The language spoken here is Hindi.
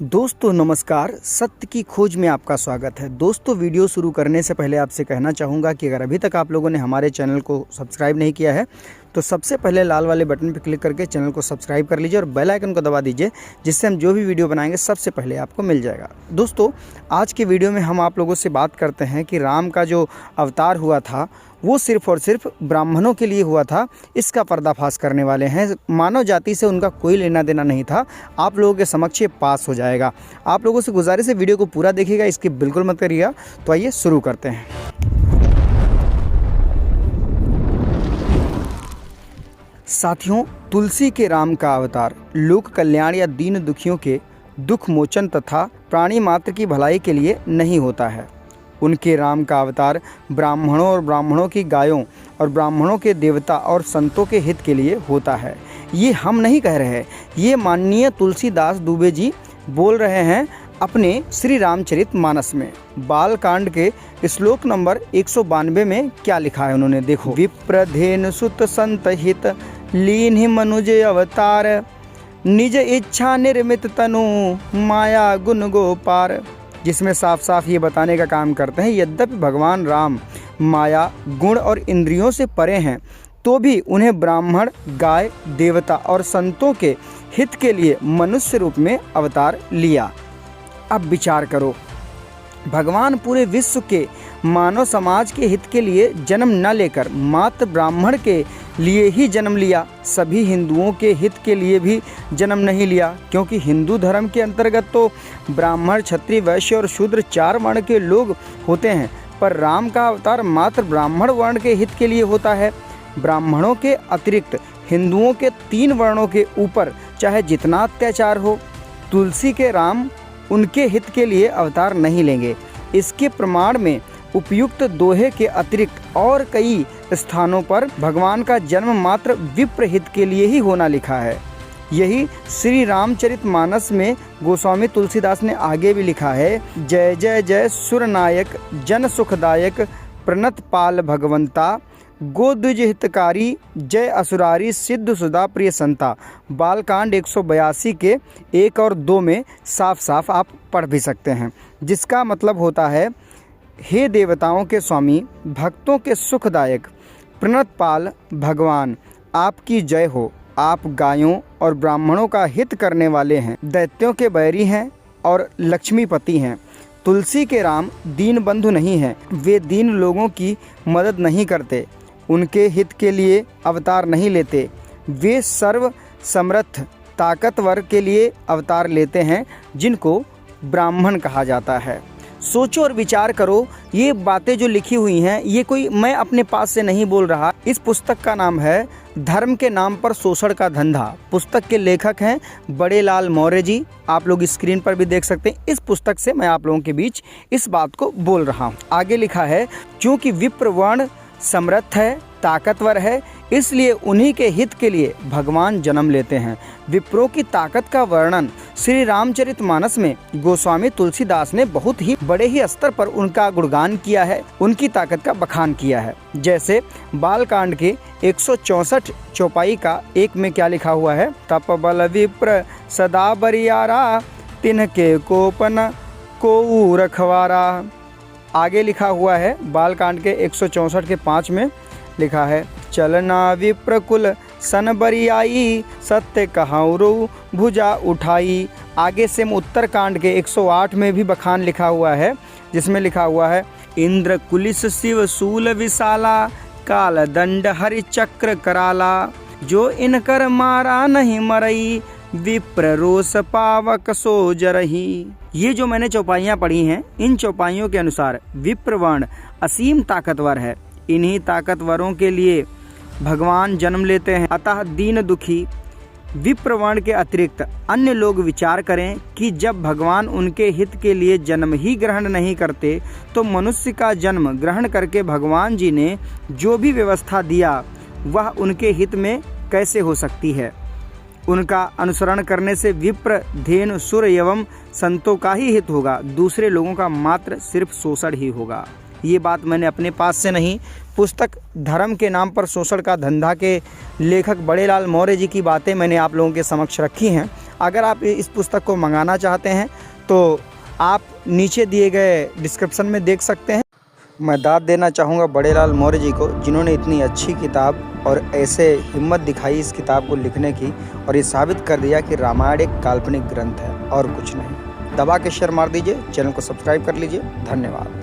दोस्तों नमस्कार, सत्य की खोज में आपका स्वागत है। दोस्तों वीडियो शुरू करने से पहले आपसे कहना चाहूँगा कि अगर अभी तक आप लोगों ने हमारे चैनल को सब्सक्राइब नहीं किया है तो सबसे पहले लाल वाले बटन पर क्लिक करके चैनल को सब्सक्राइब कर लीजिए और बेल आइकन को दबा दीजिए, जिससे हम जो भी वीडियो बनाएंगे सबसे पहले आपको मिल जाएगा। दोस्तों आज के वीडियो में हम आप लोगों से बात करते हैं कि राम का जो अवतार हुआ था वो सिर्फ और सिर्फ ब्राह्मणों के लिए हुआ था। इसका पर्दाफाश करने वाले हैं, मानव जाति से उनका कोई लेना देना नहीं था। आप लोगों के समक्ष ये पास हो जाएगा। आप लोगों से गुजारिश है वीडियो को पूरा देखिएगा, इसकी बिल्कुल मत करिएगा। तो आइए शुरू करते हैं। साथियों, तुलसी के राम का अवतार लोक कल्याण या दीन दुखियों के दुख मोचन तथा प्राणी मात्र की भलाई के लिए नहीं होता है। उनके राम का अवतार ब्राह्मणों और ब्राह्मणों की गायों और ब्राह्मणों के देवता और संतों के हित के लिए होता है। ये हम नहीं कह रहे हैं, ये माननीय तुलसीदास दुबे जी बोल रहे हैं अपने श्री रामचरित मानस में। बाल कांड के श्लोक नंबर 192 में क्या लिखा है उन्होंने देखो। विप्रधेनु सुत संत हित लीन ही मनुज अवतार, निज इच्छा निर्मित तनु माया गुण गोपार। जिसमें साफ साफ ये बताने का काम करते हैं यद्यपि भगवान राम माया गुण और इंद्रियों से परे हैं तो भी उन्हें ब्राह्मण, गाय, देवता और संतों के हित के लिए मनुष्य रूप में अवतार लिया। अब विचार करो, भगवान पूरे विश्व के मानव समाज के हित के लिए जन्म न लेकर मात्र ब्राह्मण के लिए ही जन्म लिया, सभी हिंदुओं के हित के लिए भी जन्म नहीं लिया, क्योंकि हिंदू धर्म के अंतर्गत तो ब्राह्मण, क्षत्रिय, वैश्य और शूद्र 4 वर्ण के लोग होते हैं, पर राम का अवतार मात्र ब्राह्मण वर्ण के हित के लिए होता है। ब्राह्मणों के अतिरिक्त हिंदुओं के 3 वर्णों के ऊपर चाहे जितना अत्याचार हो, तुलसी के राम उनके हित के लिए अवतार नहीं लेंगे। इसके प्रमाण में उपयुक्त दोहे के अतिरिक्त और कई स्थानों पर भगवान का जन्म मात्र विप्र हित के लिए ही होना लिखा है। यही श्री रामचरित मानस में गोस्वामी तुलसीदास ने आगे भी लिखा है। जय जय जय सुरनायक जन सुखदायक प्रणत पाल भगवंता, गोद्विज हितकारी जय असुरारी सिद्ध सुधा प्रिय संता। बालकांड 182 के 1 और 2 में साफ साफ आप पढ़ भी सकते हैं, जिसका मतलब होता है हे देवताओं के स्वामी, भक्तों के सुखदायक प्रणत पाल भगवान, आपकी जय हो। आप गायों और ब्राह्मणों का हित करने वाले हैं, दैत्यों के बैरी हैं और लक्ष्मीपति हैं। तुलसी के राम दीन बंधु नहीं हैं, वे दीन लोगों की मदद नहीं करते, उनके हित के लिए अवतार नहीं लेते। वे सर्व समर्थ ताकतवर के लिए अवतार लेते हैं, जिनको ब्राह्मण कहा जाता है। सोचो और विचार करो, ये बातें जो लिखी हुई हैं ये कोई मैं अपने पास से नहीं बोल रहा। इस पुस्तक का नाम है धर्म के नाम पर शोषण का धंधा। पुस्तक के लेखक हैं बड़े लाल मौर्य जी, आप लोग स्क्रीन पर भी देख सकते हैं। इस पुस्तक से मैं आप लोगों के बीच इस बात को बोल रहा हूँ। आगे लिखा है, क्योंकि विप्र वर्ण समर्थ है, ताकतवर है, इसलिए उन्हीं के हित के लिए भगवान जन्म लेते हैं। विप्रों की ताकत का वर्णन श्री रामचरितमानस में गोस्वामी तुलसीदास ने बहुत ही बड़े ही स्तर पर उनका गुणगान किया है, उनकी ताकत का बखान किया है। जैसे बालकांड के 164 चौपाई का 1 में क्या लिखा हुआ है, तप बल विप्र सदा बरियारा, तिनके कोपन को रखवारा। आगे लिखा हुआ है बालकांड के 164 के 5 में लिखा है, चलना विप्रकुल सन बरियाई, सत्य कहाउरु भुजा उठाई। आगे से उत्तरकांड के 108 में भी बखान लिखा हुआ है, जिसमें लिखा हुआ है, इंद्र कुलिस शिव सूल विशाला, काल दंड हरि चक्र कराला, जो इनकर मारा नहीं मरई, विप्र रोष पावक सो जरही। ये जो मैंने चौपाइयाँ पढ़ी हैं, इन चौपाइयों के अनुसार विप्रवर्ण असीम ताकतवर है। इन्हीं ताकतवरों के लिए भगवान जन्म लेते हैं। अतः दीन दुखी विप्रवर्ण के अतिरिक्त अन्य लोग विचार करें कि जब भगवान उनके हित के लिए जन्म ही ग्रहण नहीं करते तो मनुष्य का जन्म ग्रहण करके भगवान जी ने जो भी व्यवस्था दिया वह उनके हित में कैसे हो सकती है। उनका अनुसरण करने से विप्र, धेनु, सुर एवं संतों का ही हित होगा, दूसरे लोगों का मात्र सिर्फ शोषण ही होगा। ये बात मैंने अपने पास से नहीं, पुस्तक धर्म के नाम पर शोषण का धंधा के लेखक बड़े लाल मौर्य जी की बातें मैंने आप लोगों के समक्ष रखी हैं। अगर आप इस पुस्तक को मंगाना चाहते हैं तो आप नीचे दिए गए डिस्क्रिप्शन में देख सकते हैं। मैं दाद देना चाहूँगा बड़े लाल मौर्य जी को, जिन्होंने इतनी अच्छी किताब और ऐसे हिम्मत दिखाई इस किताब को लिखने की, और ये साबित कर दिया कि रामायण एक काल्पनिक ग्रंथ है और कुछ नहीं। दबा के शेयर मार दीजिए, चैनल को सब्सक्राइब कर लीजिए। धन्यवाद।